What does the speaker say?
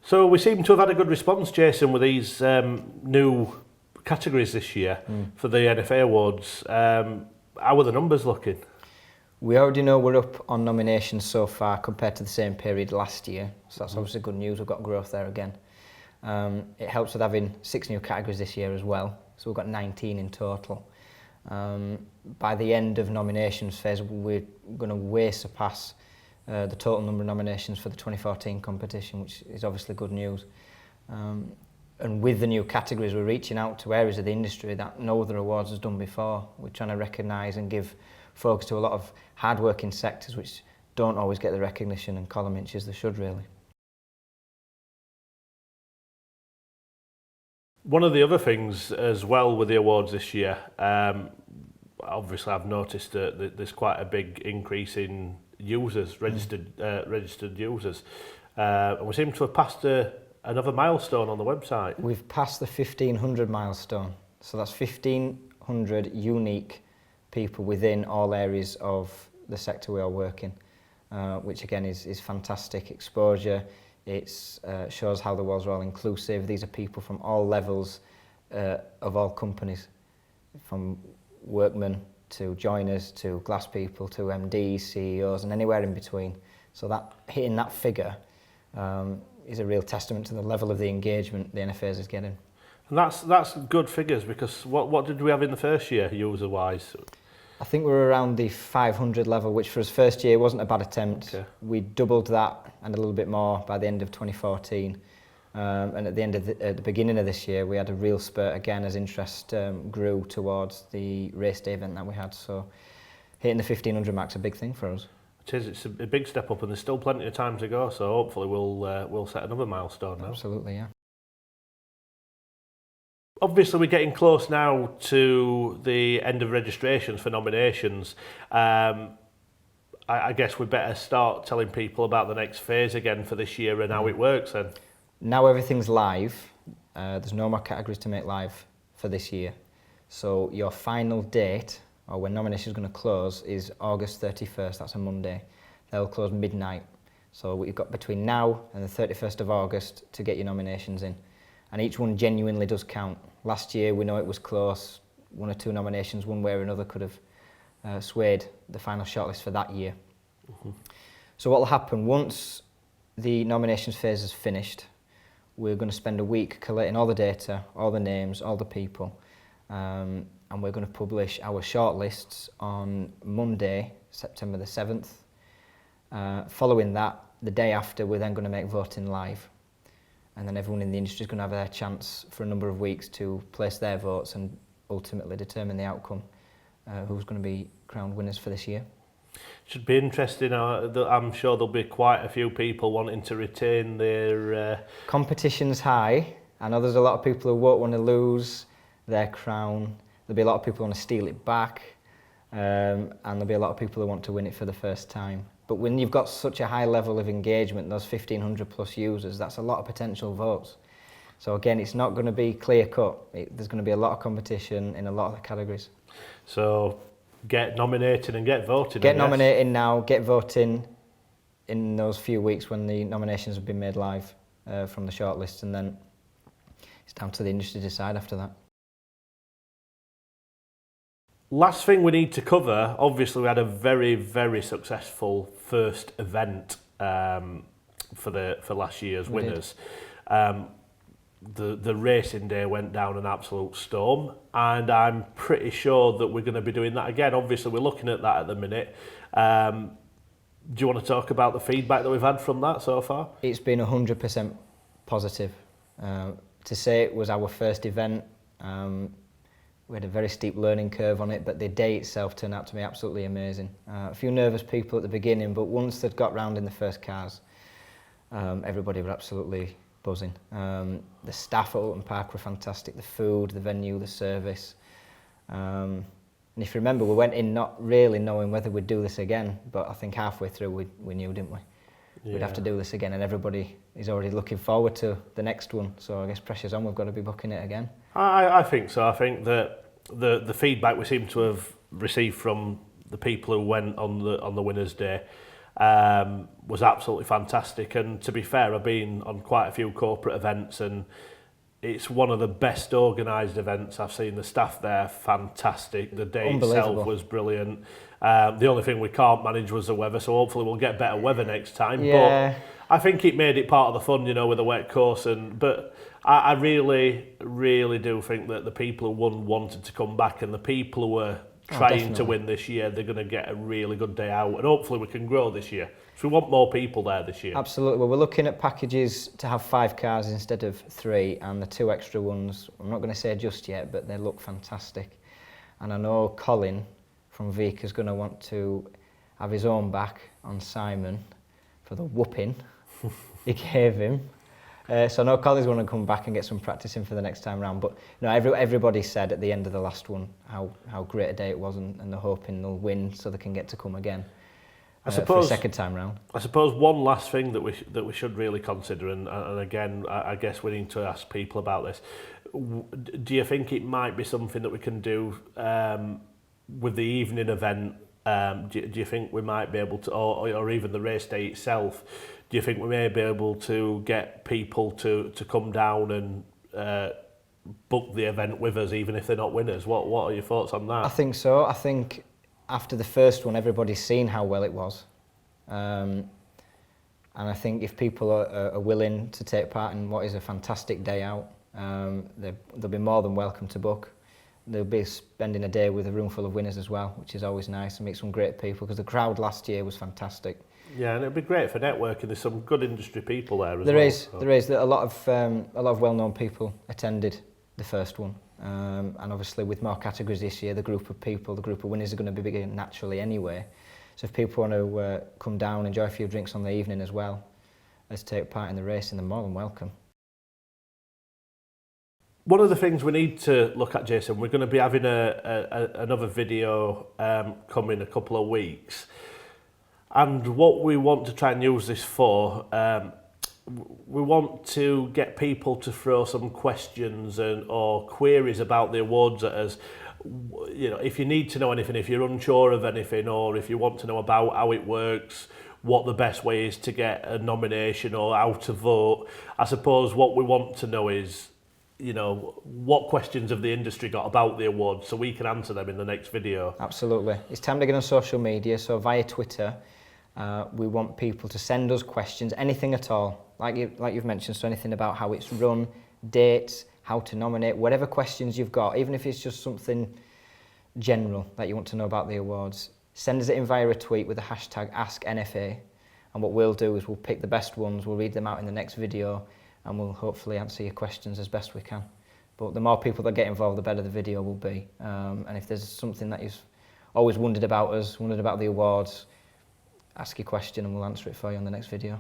So we seem to have had a good response, Jason, with these new categories this year for the NFA awards. How are the numbers looking? We already know we're up on nominations so far compared to the same period last year, so that's obviously good news. We've got growth there again. It helps with having 6 new categories this year as well, so we've got 19 in total. By the end of nominations phase, we're going to way surpass the total number of nominations for the 2014 competition, which is obviously good news. And with the new categories, we're reaching out to areas of the industry that no other awards has done before. We're trying to recognise and give focus to a lot of hard-working sectors which don't always get the recognition and column inches they should, really. One of the other things as well with the awards this year, obviously I've noticed that there's quite a big increase in users, registered users, and we seem to have passed another milestone on the website. We've passed the 1,500 milestone, so that's 1,500 unique people within all areas of the sector we are working, which again is fantastic exposure. It shows how the awards are all inclusive. These are people from all levels of all companies, from workmen to joiners to glass people to MDs, CEOs and anywhere in between. So that hitting that figure is a real testament to the level of the engagement the NFAs is getting. And that's good figures, because what did we have in the first year user-wise? I think we were around the 500 level, which for us first year wasn't a bad attempt. Okay. We doubled that and a little bit more by the end of 2014. And at the beginning of this year, we had a real spurt again as interest grew towards the race day event that we had. So hitting the 1,500 mark's a big thing for us. It is. It's a big step up, and there's still plenty of time to go. So hopefully we'll set another milestone now. Absolutely, yeah. Obviously, we're getting close now to the end of registrations for nominations. I guess we better start telling people about the next phase again for this year and how it works then. Now everything's live. There's no more categories to make live for this year. So your final date, or when nominations are going to close, is August 31st. That's a Monday. They'll close midnight. So we've got between now and the 31st of August to get your nominations in. And each one genuinely does count. Last year we know it was close. 1 or 2 nominations, one way or another, could have swayed the final shortlist for that year. So what will happen once the nominations phase is finished, we're going to spend a week collating all the data, all the names, all the people, and we're going to publish our shortlists on Monday, September the 7th. Following that, the day after, we're then going to make voting live. And then everyone in the industry is going to have their chance for a number of weeks to place their votes and ultimately determine the outcome, who's going to be crowned winners for this year. Should be interesting. I'm sure there'll be quite a few people wanting to retain their... Competition's high. I know there's a lot of people who won't want to lose their crown. There'll be a lot of people who want to steal it back. And there'll be a lot of people who want to win it for the first time. But when you've got such a high level of engagement, those 1,500 plus users, that's a lot of potential votes. So again, it's not going to be clear cut. There's going to be a lot of competition in a lot of the categories. So get nominated and get voting. Get nominating now, get voting in those few weeks when the nominations have been made live from the shortlist, and then it's down to the industry to decide after that. Last thing we need to cover, obviously we had a very, very successful first event for last year's winners. The racing day went down an absolute storm, and I'm pretty sure that we're going to be doing that again. Obviously we're looking at that at the minute. Do you want to talk about the feedback that we've had from that so far? It's been 100% positive. To say it was our first event, we had a very steep learning curve on it, but the day itself turned out to be absolutely amazing. A few nervous people at the beginning, but once they'd got round in the first cars, everybody were absolutely buzzing. The staff at Oulton Park were fantastic, the food, the venue, the service. And if you remember, we went in not really knowing whether we'd do this again, but I think halfway through we knew, didn't we? Yeah. We'd have to do this again, and everybody is already looking forward to the next one. So I guess pressure's on, we've got to be booking it again. I think so. I think that the feedback we seem to have received from the people who went on the winners' day was absolutely fantastic. And to be fair, I've been on quite a few corporate events, and it's one of the best organised events I've seen. The staff there, fantastic. The day itself was brilliant. The only thing we can't manage was the weather, so hopefully we'll get better weather next time. Yeah. But I think it made it part of the fun, you know, with the wet course. But I really, really do think that the people who won wanted to come back, and the people who were trying to win this year, they're going to get a really good day out, and hopefully we can grow this year. So we want more people there this year. Absolutely. Well, we're looking at packages to have 5 cars instead of 3, and the 2 extra ones, I'm not going to say just yet, but they look fantastic. And I know Colin from Vic is going to want to have his own back on Simon for the whooping he gave him. So I know Colin's going to come back and get some practice in for the next time round. But you know, everybody said at the end of the last one how great a day it was, and they're hoping they'll win so they can get to come again. I suppose, for a second time round. I suppose one last thing that we should really consider, and again, I guess we need to ask people about this. Do you think it might be something that we can do with the evening event? Do you think we might be able to, or even the race day itself? Do you think we may be able to get people to come down and book the event with us, even if they're not winners? What are your thoughts on that? I think so. I think after the first one, everybody's seen how well it was. And I think if people are willing to take part in what is a fantastic day out, they'll be more than welcome to book. They'll be spending a day with a room full of winners as well, which is always nice and meet some great people, because the crowd last year was fantastic. Yeah, and it'd be great for networking. There's some good industry people there as well. There is. A lot of well-known people attended the first one. And obviously with more categories this year, the group of winners are going to be bigger naturally anyway. So if people want to come down, enjoy a few drinks on the evening as well as take part in the race, and they're more than welcome. One of the things we need to look at, Jason, we're going to be having another video coming in a couple of weeks. And what we want to try and use this for, we want to get people to throw some questions or queries about the awards at us. You know, if you need to know anything, if you're unsure of anything, or if you want to know about how it works, what the best way is to get a nomination or how to vote. I suppose what we want to know is, you know, what questions have the industry got about the awards, so we can answer them in the next video. Absolutely. It's time to get on social media, so via Twitter, we want people to send us questions, anything at all, like you've mentioned, so anything about how it's run, dates, how to nominate, whatever questions you've got, even if it's just something general that you want to know about the awards, send us it in via a tweet with the hashtag AskNFA, and what we'll do is we'll pick the best ones, we'll read them out in the next video, and we'll hopefully answer your questions as best we can. But the more people that get involved, the better the video will be. And if there's something that you've always wondered about us, wondered about the awards, ask your question and we'll answer it for you on the next video.